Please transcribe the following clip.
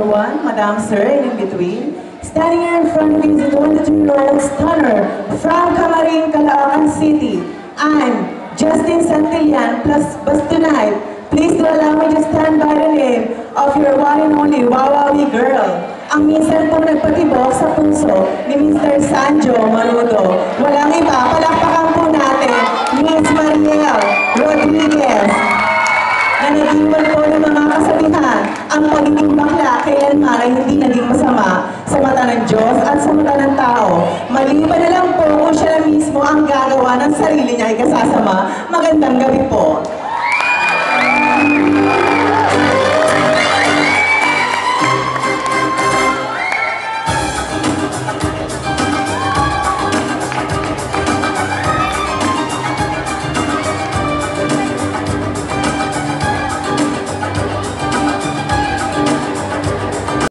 1, Madam Sir, and in between. Standing here in front of you is a 22-year-old stunner from Camarin, Caloocan City. I'm Justin Santillan plus Bastunay. Please do allow me to stand by the name of your one and only Wawawi girl. Ang minsan pong nagpatibok sa puso ni Mr. Sanjo Marudo. Walang iba, palakpakan po natin, Miss Mariel Rodriguez. Na nag-iwan po ng mga kasabihan, ang pagiging bakla kailanman ay hindi naging masama sa mata ng Diyos at sa mata ng tao. Maliban na lang po kung siya na mismo ang gagawa ng sarili niya ay kasasama. Magandang gabi po.